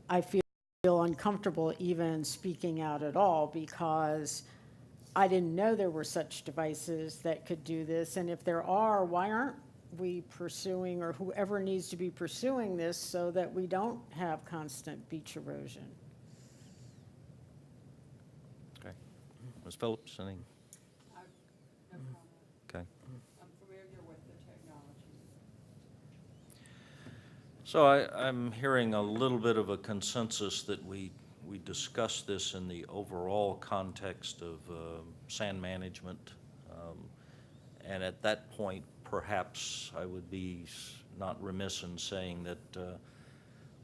I feel uncomfortable even speaking out at all because I didn't know there were such devices that could do this. And if there are, why aren't we pursuing, or whoever needs to be pursuing this, so that we don't have constant beach erosion? Okay. Ms. Phillips, any? I've no comment. Okay. I'm familiar with the technology. So I'm hearing a little bit of a consensus that we discuss this in the overall context of sand management. And at that point, perhaps I would be not remiss in saying that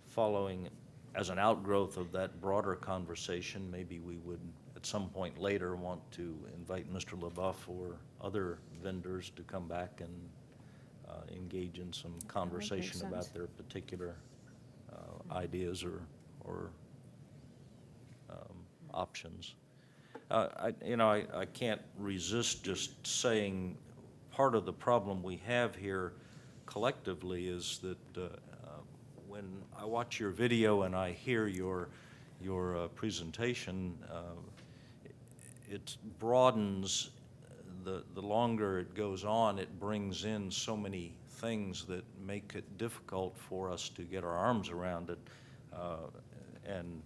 following as an outgrowth of that broader conversation, maybe we would at some point later want to invite Mr. LaBeouf or other vendors to come back and engage in some conversation sense. about their particular ideas or options. I can't resist just saying part of the problem we have here collectively is that when I watch your video and I hear your presentation, it broadens. The longer it goes on, it brings in so many things that make it difficult for us to get our arms around it. And,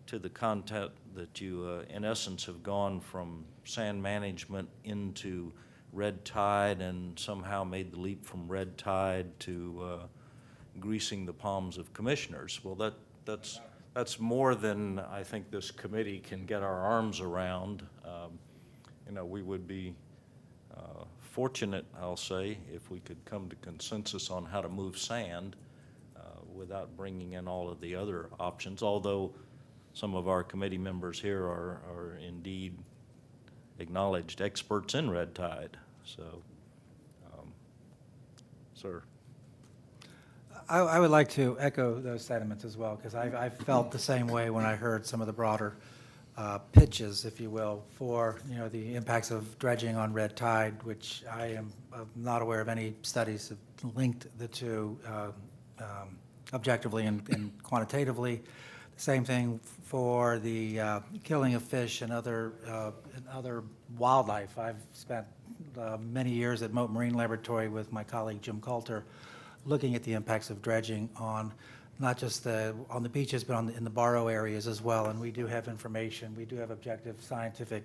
to the content that you, in essence, have gone from sand management into red tide and somehow made the leap from red tide to greasing the palms of commissioners. Well, that's more than I think this committee can get our arms around. We would be fortunate, I'll say, if we could come to consensus on how to move sand without bringing in all of the other options, although some of our committee members here are indeed acknowledged experts in red tide. So, sir. I would like to echo those sentiments as well, because I felt the same way when I heard some of the broader pitches, if you will, for the impacts of dredging on red tide, which I am not aware of any studies that linked the two objectively and quantitatively. The same thing for the killing of fish and other wildlife. I've spent many years at Mote Marine Laboratory with my colleague Jim Coulter, looking at the impacts of dredging on not just on the beaches, but in the borrow areas as well. And we do have information. We do have objective scientific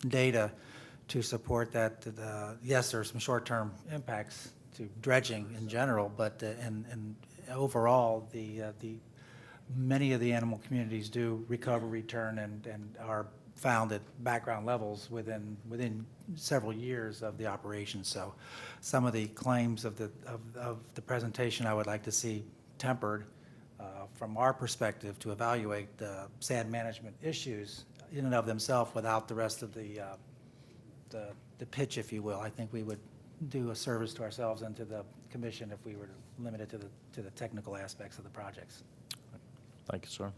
data to support that. Yes, there's some short-term impacts to dredging in general, but and overall, many of the animal communities do recover, return, and are found at background levels within several years of the operation. So some of the claims of the presentation I would like to see tempered from our perspective to evaluate the sand management issues in and of themselves without the rest of the pitch, if you will. I think we would do a service to ourselves and to the commission if we were to limit it to the technical aspects of the projects. Thank you, sir.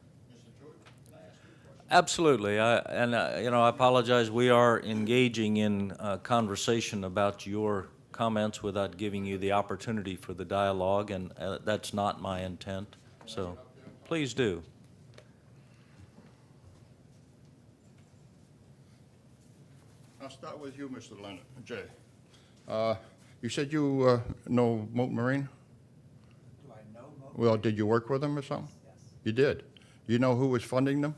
Absolutely. I apologize. We are engaging in conversation about your comments without giving you the opportunity for the dialogue, and that's not my intent. So please do. I'll start with you, Mr. Leonard. Jay. You said you know Mote Marine? Do I know Mote? Well, did you work with them or something? Yes. You did. Do you know who was funding them?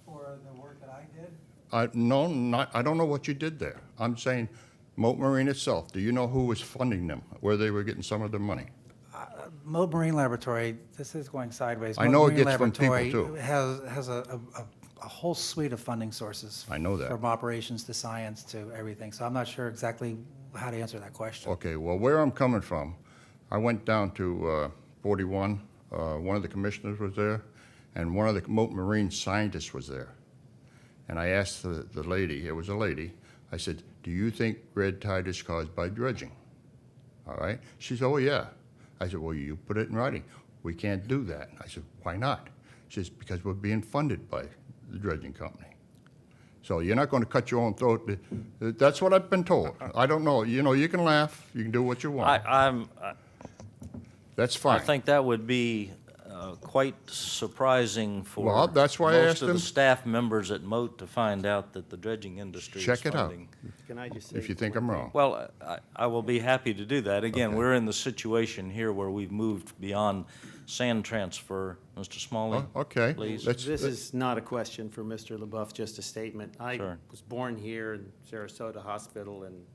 For the work that I did? I don't know what you did there. I'm saying Mote Marine itself. Do you know who was funding them, where they were getting some of their money? Mote Marine Laboratory, this is going sideways. I know Mote it Marine gets from people, Laboratory too. has a whole suite of funding sources. I know that. From operations to science to everything. So I'm not sure exactly how to answer that question. Okay, well, where I'm coming from, I went down to 41. One of the commissioners was there, and one of the Mote Marine scientists was there. And I asked the lady, it was a lady, I said, do you think red tide is caused by dredging? All right? She said, oh, yeah. I said, well, you put it in writing. We can't do that. I said, why not? She says, because we're being funded by the dredging company. So you're not going to cut your own throat. That's what I've been told. I don't know. You can laugh. You can do what you want. That's I fine. think that would be quite surprising for Well, that's why I most asked of the him. staff members at Moat to find out that the dredging industry is Check it out. funding. Can I just say? If you think one I'm thing? wrong. Well, I will be happy to do that. Again, Okay. we're in the situation here where we've moved beyond sand transfer. Mr. Smalley? Oh, okay. Please. Let's- This is not a question for Mr. LaBeouf, just a statement. I Sure. was born here in Sarasota Hospital, and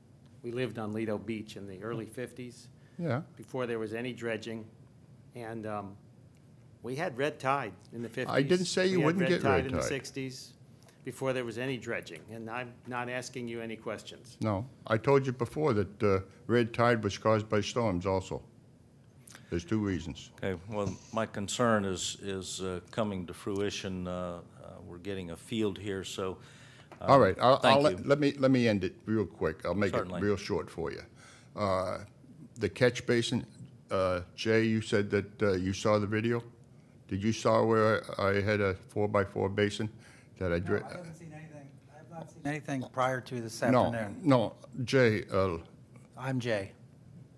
we lived on Lido Beach in the early 50s, Yeah, before there was any dredging. And we had red tide in the 50s. I didn't say you wouldn't get red We had red tide in the tide. 60s, before there was any dredging. And I'm not asking you any questions. no. I told you before that red tide was caused by storms also. There's two reasons. Okay, well, my concern is coming to fruition. We're getting a field here, so. All right, Thank you. let me end it real quick. I'll make Certainly. it real short for you. The catch basin, Jay, you said that you saw the video? Did you saw where I had a 4x4 basin that I No, I haven't seen anything. I have not seen anything prior to this No, afternoon. no, Jay, I'm Jay,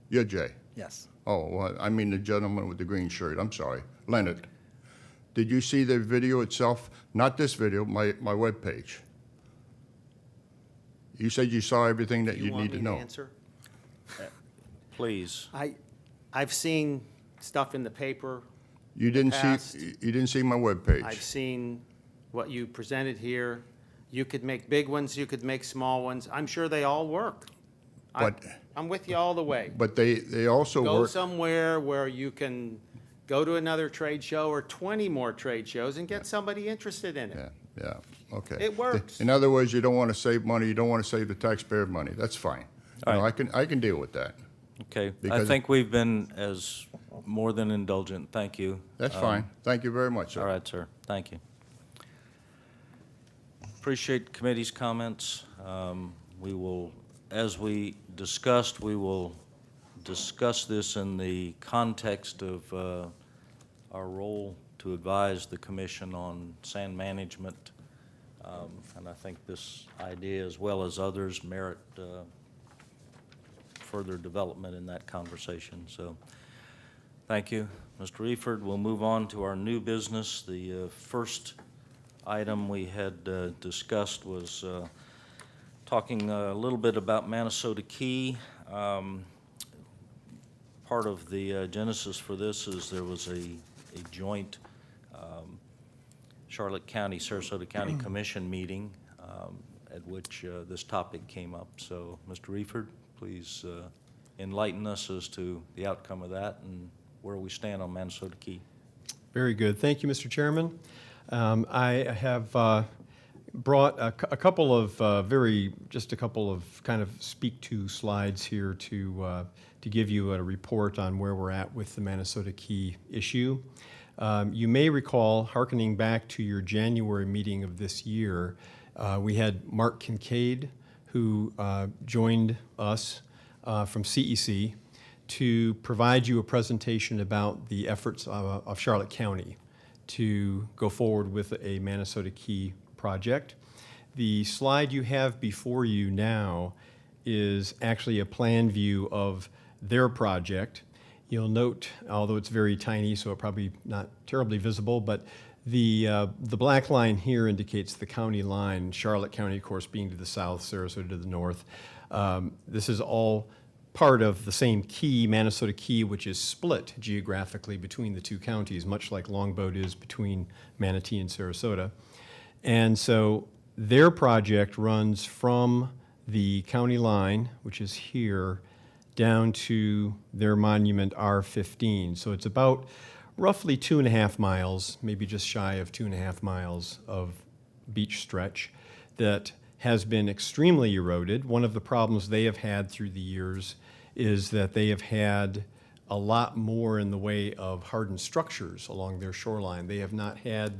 you're Jay. yes. Oh, well, I mean the gentleman with the green shirt, I'm sorry, Leonard. Did you see the video itself? Not this video, my webpage. You said you saw everything that You you want need to me know. answer? Please. I've seen stuff in the paper. You didn't past. see, you didn't see my I've webpage. seen what you presented here. You could make big ones, you could make small ones. I'm sure they all work. But- I'm with you all the way. But they also Go work, somewhere where you can go to another trade show or 20 more trade shows and get somebody interested in it. yeah, okay. It works. In other words, you don't want to save money, you don't want to save the taxpayer money, that's fine. You know, All I can deal with that. Okay, I Because- think we've been as more than indulgent. Thank you. That's fine. Thank you very much, sir. All right, sir. Thank you. Appreciate committee's comments. We will, as we discussed, we will discuss this in the context of our role to advise the commission on sand management. And I think this idea, as well as others, merit further development in that conversation. So, thank you, Mr. Eford. We'll move on to our new business. The first item we had discussed was talking a little bit about Minnesota Key. Part of the genesis for this is there was a joint Charlotte County, Sarasota County Commission meeting at which this topic came up. So, Mr. Eford, please enlighten us as to the outcome of that and where we stand on Minnesota Key. Very good. Thank you, Mr. Chairman. I have brought a couple of just a couple of kind of speak-to slides here to give you a report on where we're at with the Minnesota Key issue. You may recall, hearkening back to your January meeting of this year, we had Mark Kincaid, who joined us from CEC to provide you a presentation about the efforts of Charlotte County to go forward with a Minnesota Key project. The slide you have before you now is actually a plan view of their project. You'll note, although it's very tiny, so it probably not terribly visible, but the black line here indicates the county line, Charlotte County, of course, being to the south, Sarasota to the north. This is all part of the same key, Minnesota Key, which is split geographically between the two counties, much like Longboat is between Manatee and Sarasota. And so their project runs from the county line, which is here, down to their monument R15. So it's about roughly 2.5 miles, maybe just shy of 2.5 miles of beach stretch that has been extremely eroded. One of the problems they have had through the years is that they have had a lot more in the way of hardened structures along their shoreline. They have not had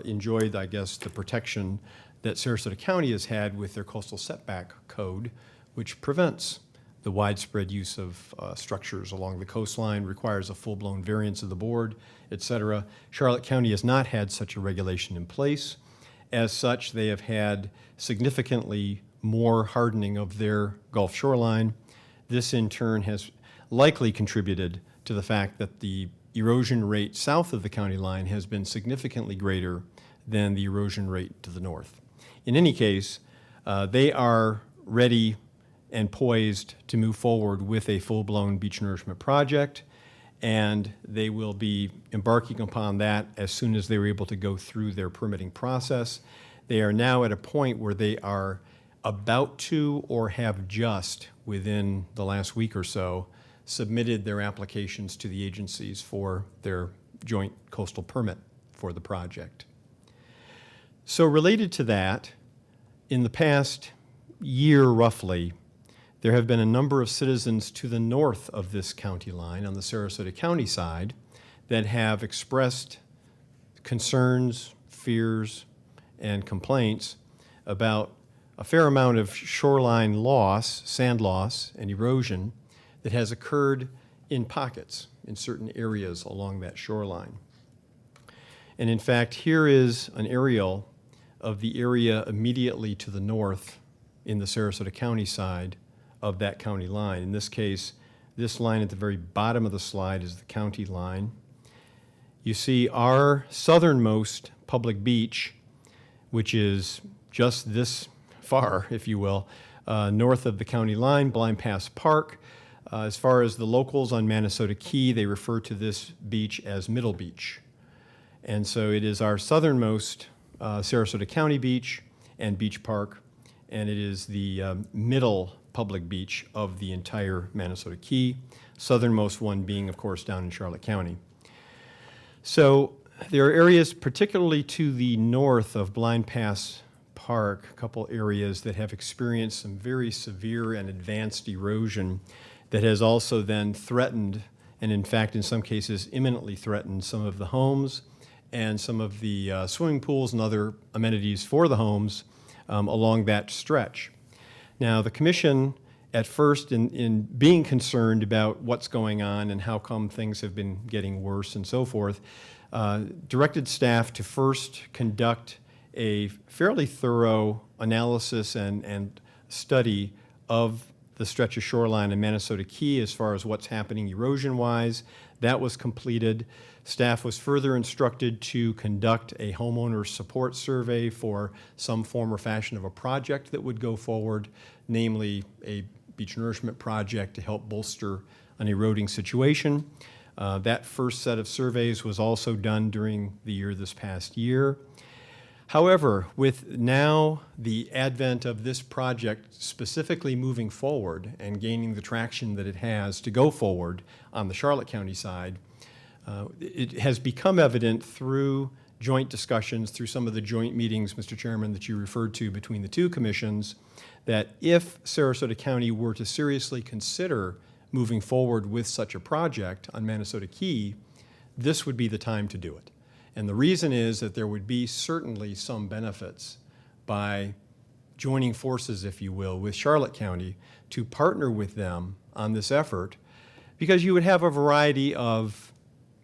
enjoyed, I guess, the protection that Sarasota County has had with their coastal setback code, which prevents the widespread use of structures along the coastline, requires a full-blown variance of the board, et cetera. Charlotte County has not had such a regulation in place. As such, they have had significantly more hardening of their Gulf shoreline. This, in turn, has likely contributed to the fact that the erosion rate south of the county line has been significantly greater than the erosion rate to the north. In any case, they are ready and poised to move forward with a full-blown beach nourishment project, and they will be embarking upon that as soon as they were able to go through their permitting process. They are now at a point where they are about to, or have just, within the last week or so, submitted their applications to the agencies for their joint coastal permit for the project. So related to that, in the past year roughly, there have been a number of citizens to the north of this county line on the Sarasota County side that have expressed concerns, fears, and complaints about a fair amount of shoreline loss, sand loss, and erosion that has occurred in pockets in certain areas along that shoreline. And in fact, here is an aerial of the area immediately to the north in the Sarasota County side of that county line. In this case, this line at the very bottom of the slide is the county line. You see our southernmost public beach, which is just this far, if you will, north of the county line, Blind Pass Park. As far as the locals on Manasota Key, they refer to this beach as Middle Beach. And so it is our southernmost Sarasota County beach and beach park, and it is the middle public beach of the entire Manasota Key, southernmost one being, of course, down in Charlotte County. So there are areas, particularly to the north of Blind Pass Park, a couple areas that have experienced some very severe and advanced erosion that has also then threatened, and in fact, in some cases, imminently threatened some of the homes and some of the swimming pools and other amenities for the homes along that stretch. Now, the commission, at first, in being concerned about what's going on and how come things have been getting worse and so forth, directed staff to first conduct a fairly thorough analysis and study of the stretch of shoreline in Manasota Key as far as what's happening erosion-wise. That was completed. Staff was further instructed to conduct a homeowner support survey for some form or fashion of a project that would go forward, namely a beach nourishment project to help bolster an eroding situation. That first set of surveys was also done during the year this past year. However, with now the advent of this project specifically moving forward and gaining the traction that it has to go forward on the Charlotte County side, it has become evident through joint discussions, through some of the joint meetings, Mr. Chairman, that you referred to between the two commissions, that if Sarasota County were to seriously consider moving forward with such a project on Manasota Key, this would be the time to do it. And the reason is that there would be certainly some benefits by joining forces, if you will, with Charlotte County to partner with them on this effort, because you would have a variety of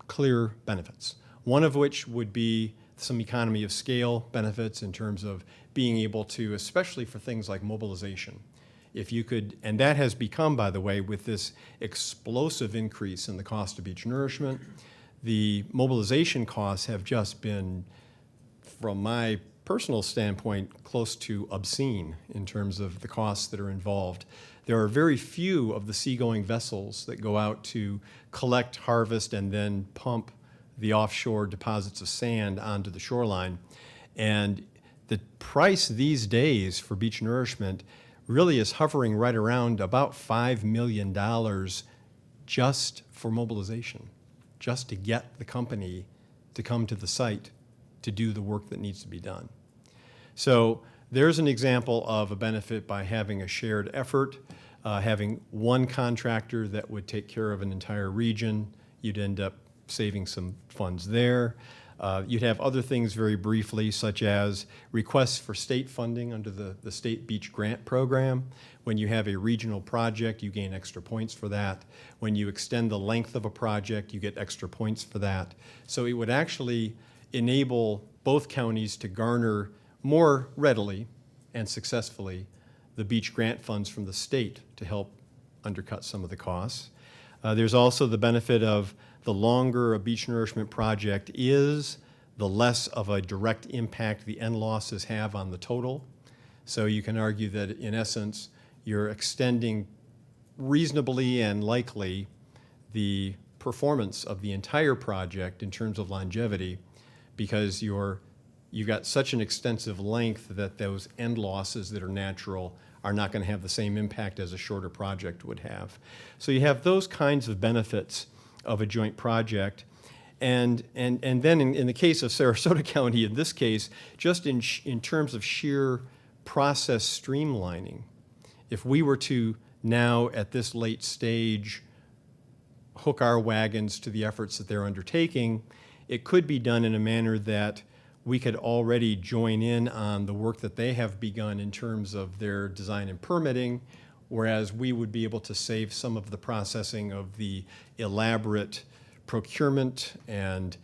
clear benefits, one of which would be some economy of scale benefits in terms of being able to, especially for things like mobilization, if you could, and that has become, by the way, with this explosive increase in the cost of beach nourishment, the mobilization costs have just been, from my personal standpoint, close to obscene in terms of the costs that are involved. There are very few of the seagoing vessels that go out to collect, harvest, and then pump the offshore deposits of sand onto the shoreline. And the price these days for beach nourishment really is hovering right around about $5 million just for mobilization, just to get the company to come to the site to do the work that needs to be done. So there's an example of a benefit by having a shared effort, having one contractor that would take care of an entire region. You'd end up saving some funds there. You'd have other things very briefly, such as requests for state funding under the State Beach Grant Program. When you have a regional project, you gain extra points for that. When you extend the length of a project, you get extra points for that. So it would actually enable both counties to garner more readily and successfully the beach grant funds from the state to help undercut some of the costs. There's also the benefit of the longer a beach nourishment project is, the less of a direct impact the end losses have on the total. So you can argue that in essence, you're extending reasonably and likely the performance of the entire project in terms of longevity, because you've got such an extensive length that those end losses that are natural are not going to have the same impact as a shorter project would have. So you have those kinds of benefits of a joint project. And then in the case of Sarasota County, in this case, just in terms of sheer process streamlining, if we were to now at this late stage hook our wagons to the efforts that they're undertaking, it could be done in a manner that we could already join in on the work that they have begun in terms of their design and permitting, whereas we would be able to save some of the processing of the elaborate procurement and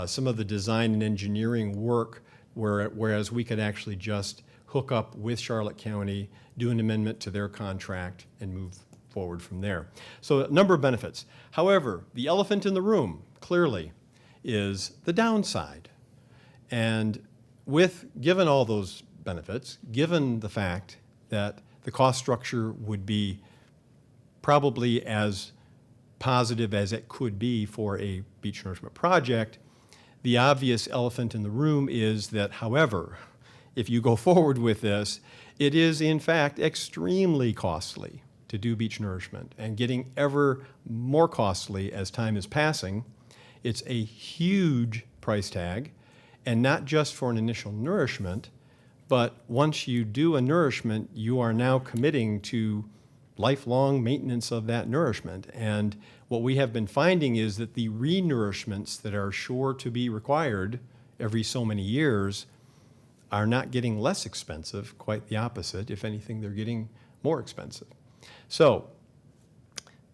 some of the design and engineering work, whereas we could actually just hook up with Charlotte County, do an amendment to their contract, and move forward from there. So a number of benefits. However, the elephant in the room, clearly, is the downside. And given all those benefits, given the fact that the cost structure would be probably as positive as it could be for a beach nourishment project, the obvious elephant in the room is that, however, if you go forward with this, it is in fact extremely costly to do beach nourishment, and getting ever more costly as time is passing. It's a huge price tag, and not just for an initial nourishment, but once you do a nourishment, you are now committing to lifelong maintenance of that nourishment. And what we have been finding is that the re-nourishments that are sure to be required every so many years are not getting less expensive, quite the opposite. If anything, they're getting more expensive. So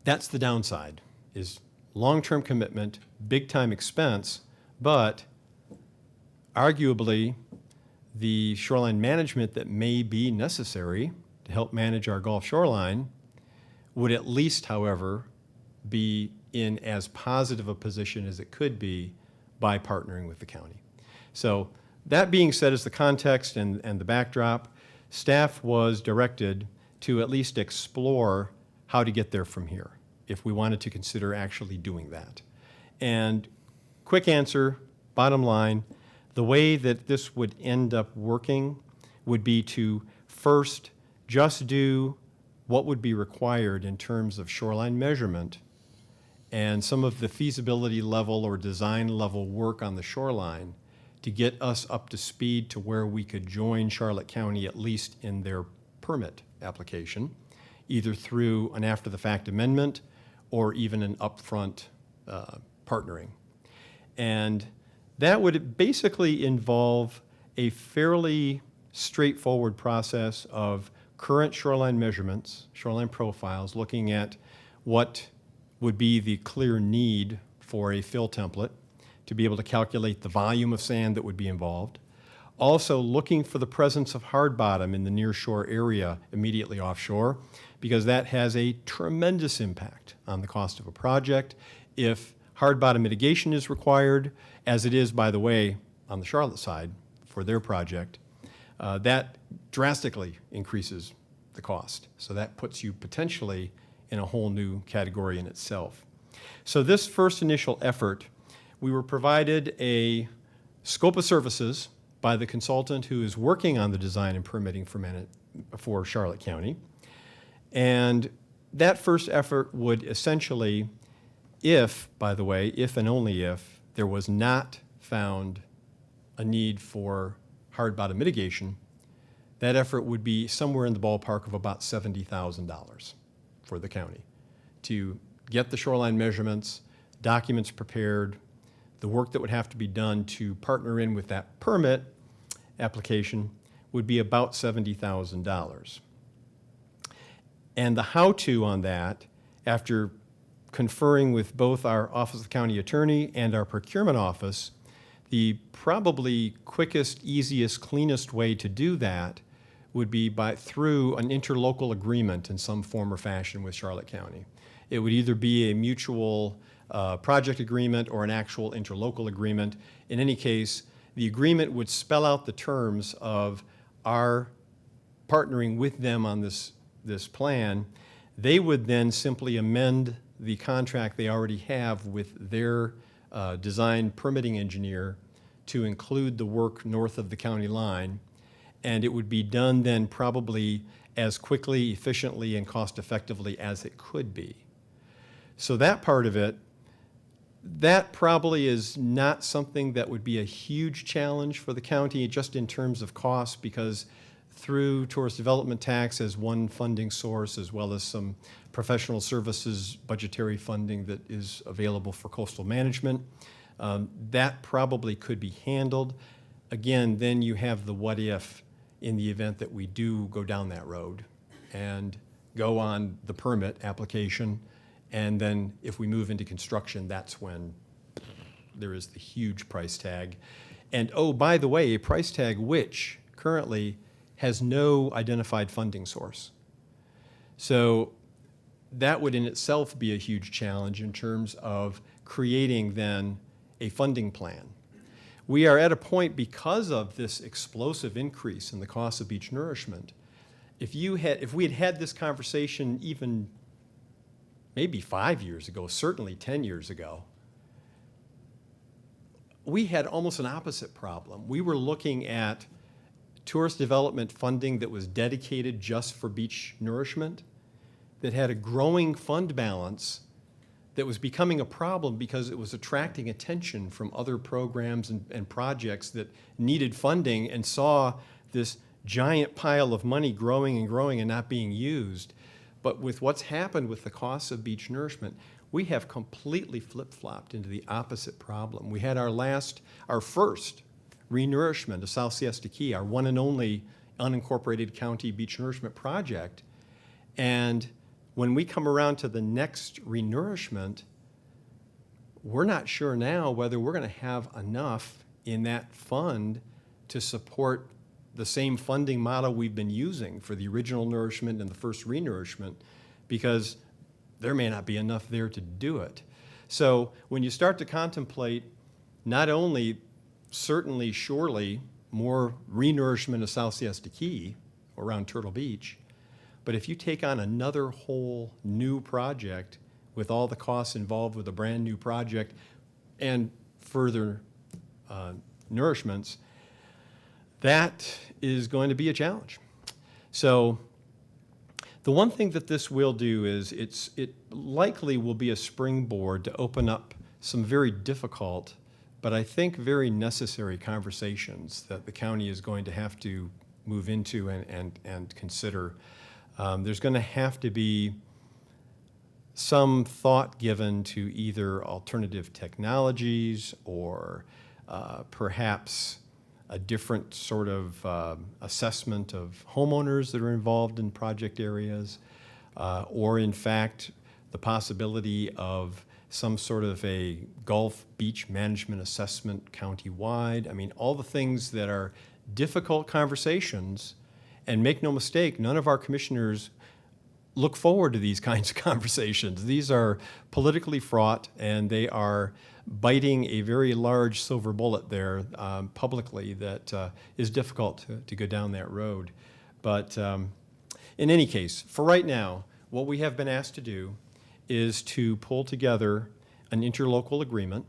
that's the downside, is long-term commitment, big-time expense, but arguably the shoreline management that may be necessary to help manage our Gulf shoreline would at least, however, be in as positive a position as it could be by partnering with the county. So that being said, as the context and the backdrop, staff was directed to at least explore how to get there from here, if we wanted to consider actually doing that. And quick answer, bottom line, the way that this would end up working would be to first just do what would be required in terms of shoreline measurement and some of the feasibility level or design level work on the shoreline to get us up to speed to where we could join Charlotte County, at least in their permit application, either through an after-the-fact amendment or even an upfront partnering. And that would basically involve a fairly straightforward process of current shoreline measurements, shoreline profiles, looking at what would be the clear need for a fill template to be able to calculate the volume of sand that would be involved. Also looking for the presence of hard bottom in the near shore area immediately offshore, because that has a tremendous impact on the cost of a project. If hard bottom mitigation is required, as it is, by the way, on the Charlotte side for their project, that drastically increases the cost. So that puts you potentially in a whole new category in itself. So this first initial effort, we were provided a scope of services by the consultant who is working on the design and permitting for Charlotte County. And that first effort would essentially, if and only if, there was not found a need for hard bottom mitigation, that effort would be somewhere in the ballpark of about $70,000 for the county to get the shoreline measurements, documents prepared, the work that would have to be done to partner in with that permit application would be about $70,000. And the how-to on that, after conferring with both our Office of the County Attorney and our procurement office, the probably quickest, easiest, cleanest way to do that would be through an interlocal agreement in some form or fashion with Charlotte County. It would either be a mutual project agreement or an actual interlocal agreement. In any case, the agreement would spell out the terms of our partnering with them on this plan. They would then simply amend the contract they already have with their design permitting engineer to include the work north of the county line. And it would be done then probably as quickly, efficiently, and cost-effectively as it could be. So that part of it, that probably is not something that would be a huge challenge for the county just in terms of cost, because through tourist development tax as one funding source, as well as some professional services budgetary funding that is available for coastal management, that probably could be handled. Again, then you have the what if in the event that we do go down that road and go on the permit application. And then if we move into construction, that's when there is the huge price tag. And oh, by the way, a price tag which currently has no identified funding source. So that would in itself be a huge challenge in terms of creating then a funding plan. We are at a point, because of this explosive increase in the cost of beach nourishment, if we had had this conversation even maybe 5 years ago, certainly 10 years ago, we had almost an opposite problem. We were looking at tourist development funding that was dedicated just for beach nourishment, that had a growing fund balance that was becoming a problem because it was attracting attention from other programs and projects that needed funding, and saw this giant pile of money growing and growing and not being used. But with what's happened with the costs of beach nourishment, we have completely flip-flopped into the opposite problem. We had our first renourishment of South Siesta Key, our one and only unincorporated county beach nourishment project. And when we come around to the next renourishment, we're not sure now whether we're going to have enough in that fund to support the same funding model we've been using for the original nourishment and the first renourishment, because there may not be enough there to do it. So when you start to contemplate not only certainly, surely, more renourishment of South Siesta Key around Turtle Beach, but if you take on another whole new project with all the costs involved with a brand new project and further nourishments, that is going to be a challenge. So the one thing that this will do is it likely will be a springboard to open up some very difficult, but I think very necessary conversations that the county is going to have to move into and consider. There's going to have to be some thought given to either alternative technologies or perhaps a different sort of assessment of homeowners that are involved in project areas, or in fact, the possibility of some sort of a Gulf beach management assessment countywide. I mean, all the things that are difficult conversations, and make no mistake, none of our commissioners look forward to these kinds of conversations. These are politically fraught, and they are biting a very large silver bullet there publicly that is difficult to go down that road. But in any case, for right now, what we have been asked to do is to pull together an interlocal agreement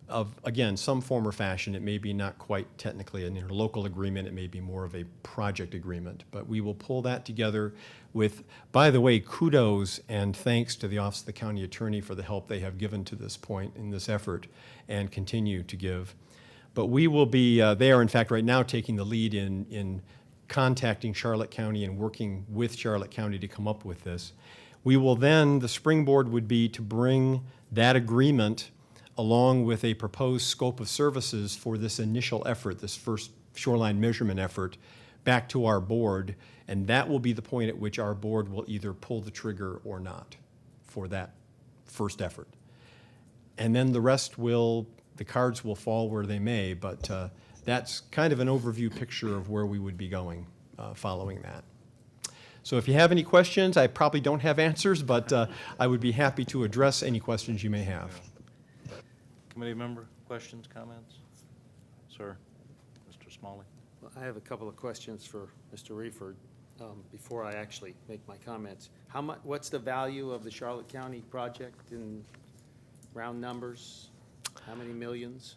of, again, some form or fashion. It may be not quite technically an interlocal agreement. It may be more of a project agreement. But we will pull that together with, by the way, kudos and thanks to the Office of the County Attorney for the help they have given to this point in this effort and continue to give. But we will be, they are in fact right now taking the lead in contacting Charlotte County and working with Charlotte County to come up with this. We will then, the springboard would be to bring that agreement along with a proposed scope of services for this initial effort, this first shoreline measurement effort, back to our board, and that will be the point at which our board will either pull the trigger or not for that first effort. And then the rest will, the cards will fall where they may, but that's kind of an overview picture of where we would be going following that. So if you have any questions, I probably don't have answers, but I would be happy to address any questions you may have. Committee member, questions, comments? Sir, Mr. Smalley? Well, I have a couple of questions for Mr. Reeford before I actually make my comments. What's the value of the Charlotte County project in round numbers? How many millions?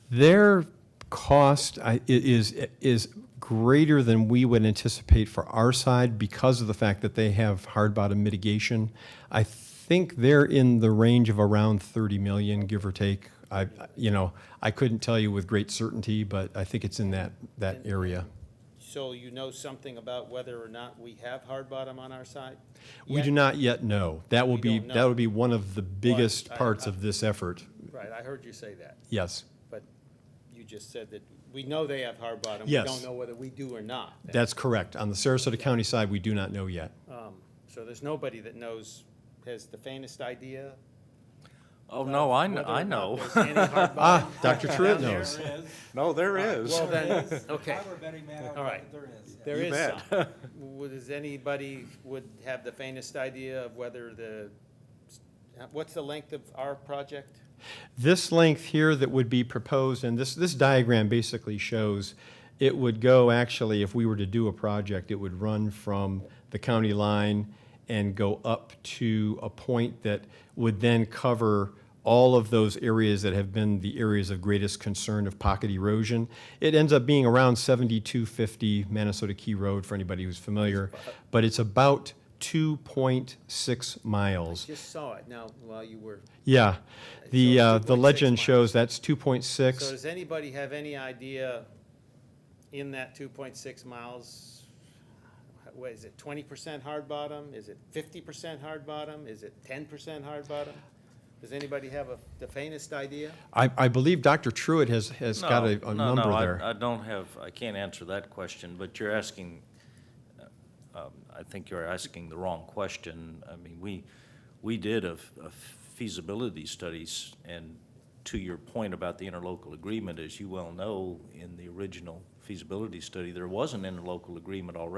Their cost is greater than we would anticipate for our side because of the fact that they have hard bottom mitigation. I think they're in the range of around 30 million, give or take. I couldn't tell you with great certainty, but I think it's in that area. So you know something about whether or not we have hard bottom on our side? We do not yet know. That will We be, don't know. that would be one of the biggest I- parts of this effort. Right, I heard you say that, Yes, but you just said that we know they have hard bottom. Yes. We don't know whether we do or not. that's correct. On the Sarasota County side, we do not know yet. So there's nobody that knows, has the faintest idea? Oh, no, I whether or not know. there's any hard bottom Dr. down Truitt there? knows. No, there is. Well, then, okay. All right. There You is bet. some. Does anybody would have the faintest idea of whether what's the length of our project? This length here that would be proposed, and this diagram basically shows, it would go, actually, if we were to do a project, it would run from the county line and go up to a point that would then cover all of those areas that have been the areas of greatest concern of pocket erosion. It ends up being around 7250 Minnesota Key Road, for anybody who's familiar, but it's about 2.6 miles. Just saw it now while you were. Yeah, So it's the 2.6 legend miles. shows that's So 2.6. does anybody have any idea in that 2.6 miles? What is it, 20% hard bottom? Is it 50% hard bottom? Is it 10% hard bottom? Does anybody have the faintest idea? I believe Dr. Truitt has got a No, number no, there. I don't have, I can't answer that question, but you're asking, I think you're asking the wrong question. I mean, we did a feasibility studies, and to your point about the interlocal agreement, as you well know, in the original feasibility study, there was an interlocal agreement already.